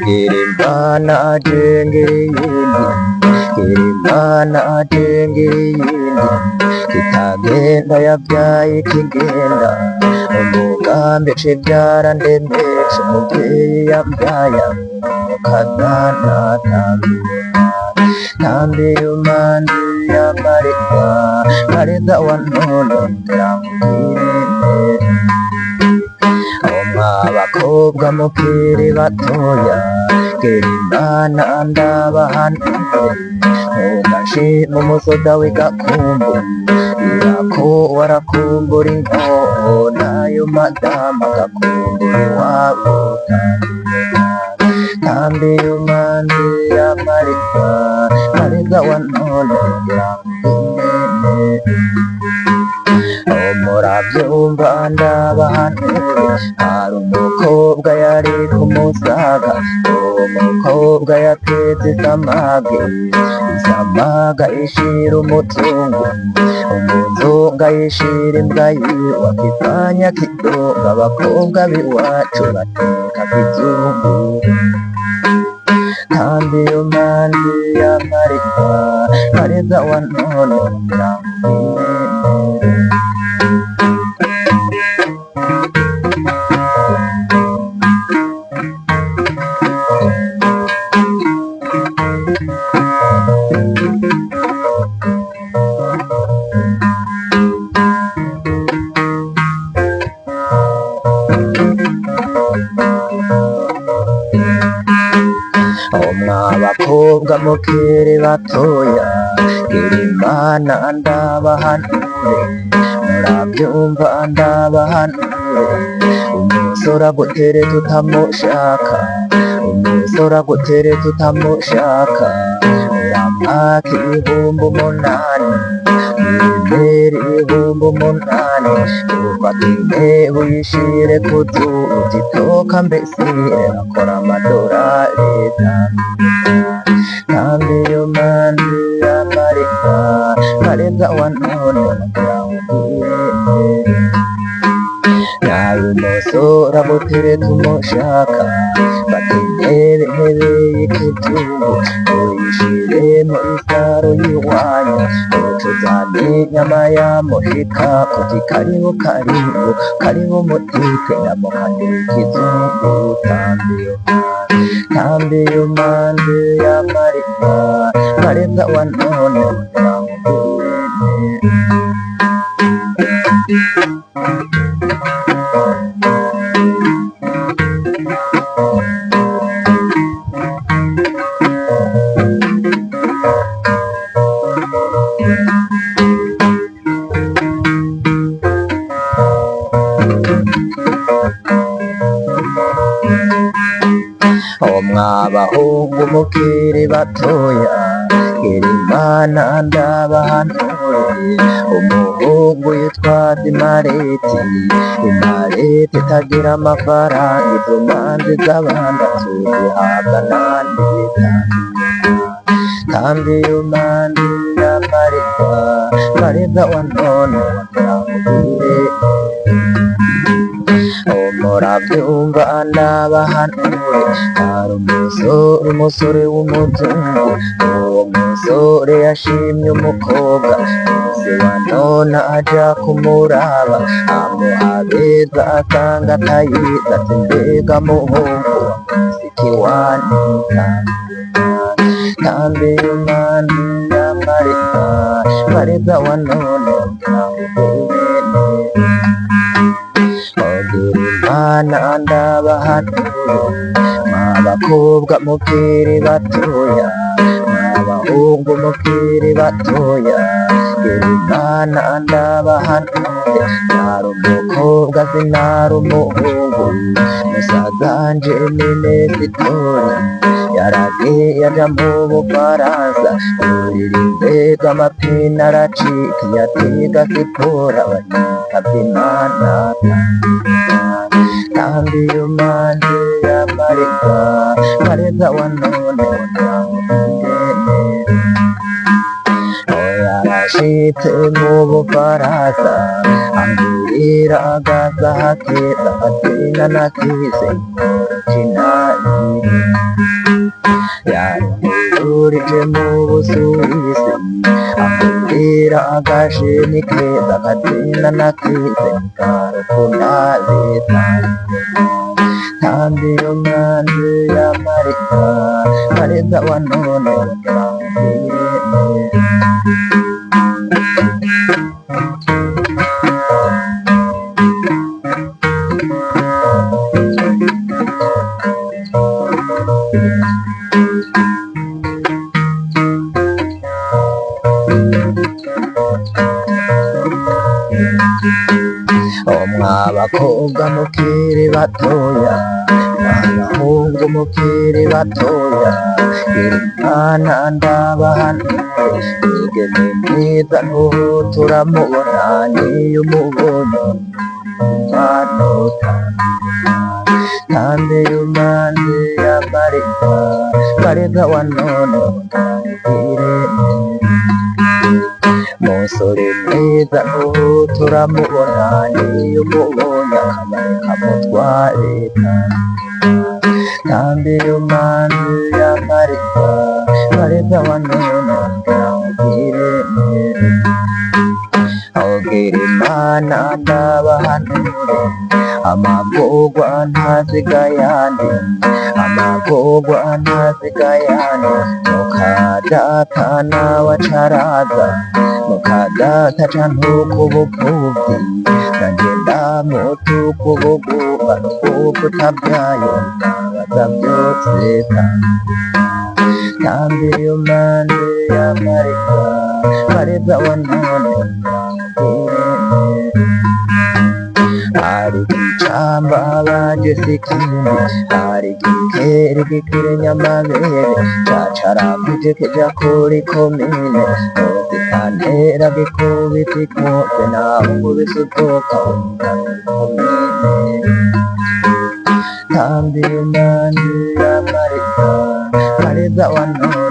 Kirim mana dengeri kirim mana dengeri kita genda yabyaye kigenda umugambi cibyara ndembe umubyeyi yabyaye mukazana tambi umandi yamarika marida wanone ndamukirinde abakobwa mukiri batoya Kirimana ndabahanure mugashi mumusoda w'igakumbu irako warakumbura inkoho nayo madama gakumbura iwabo tambi umandi yamarika mariza wanone murabyumva ndabahanure hari umukobwa yari kumusaga umukobwa yatetse isamaga ishira umutungo umuzunga yishira imbwa yiwe akifanya kidogo abakobwa b'iwacu bateka kizungu kandi umandi yamarika mariza wanone abakobwa mukiri batoya Kirimana ndabahanure murabyumva ndabahanure umusore agutere tutamushaka umusore agutere tutamushaka uramwaka ibihumbi umunani ibimera ibihumbi umunani ufata intebe uyishire ku zuzi toka mbese akora amadorari kandi umandi yamarika mariza wanone nawe umusore agutere tumushaka fata intebe y'ikitungu uyishire mu isaro y'iwanyu tuzane inyama yamuhika kuti karibu mutike ndamuhanira ikizungu tambi umandi yamarika mariza wanone mwabahungu mukiri batoya Kirimana ndabahanure umuhungu yitwa Dimareti Dimareti itagira amafaranga izo manzi z'abandatu zihabwa nandi tambi umandi yamarika mariza wanone murabyumva ndabahanure hari umusore w'umuzungu uwo musore yashimye umukobwa se wanone aja kumuraba amuha beza asanga atayizi ati mbega muhungu muziki wanika tambi umandi yamarika mariza wanone Kirimana ndabahanure mwabakobwa mukiri batoya mwabahungu mukiri batoya Kirimana ndabahanure ntari umukobwa sinari umuhungu musaganje nine zitori yaragiye aja mu Bufaransa kuririmbe bw'amapine aracika yatiga siporo abayitavye Imana kandi iyo manje yamarika mareza wa none yarashitse mu Bufaransa ambwira agasaha keza atina nakize kinani yarurije mu Busuwisi ambwira agashini keza katina nakize karukunda leta kandi iyo manje yamarika mareza wa none mwabakobwa mukiri batoya mwabahungu mukiri batoya Imana ndabahanuye mwigeme mwiza n'ubu turamubona niyo umubonye umanota kandi iyo manje yamarika mareza wa none musore mwiza n'ubu turamubona niyo umubonye akamaro kamutwarika kandi iyo manje yamarika mareza wa none abwira Imana ndabahanure amagorwa ntazigayandi amagorwa ntazigayandi mukadata n'abacaraza mukadata cantuka ubupfuvyi nanje ndamutuka ubugumba n'ubwo utabyaye ndabaza byose kandi iyo manje yamarika mareza wa none hari igicamba baje sikindi hari igikere gikire nyamabere cacaravuje keja kuri komine nozitantera gikubita ikote naho ngubise utoka komine kandi iyo manje yamarika mareza wa none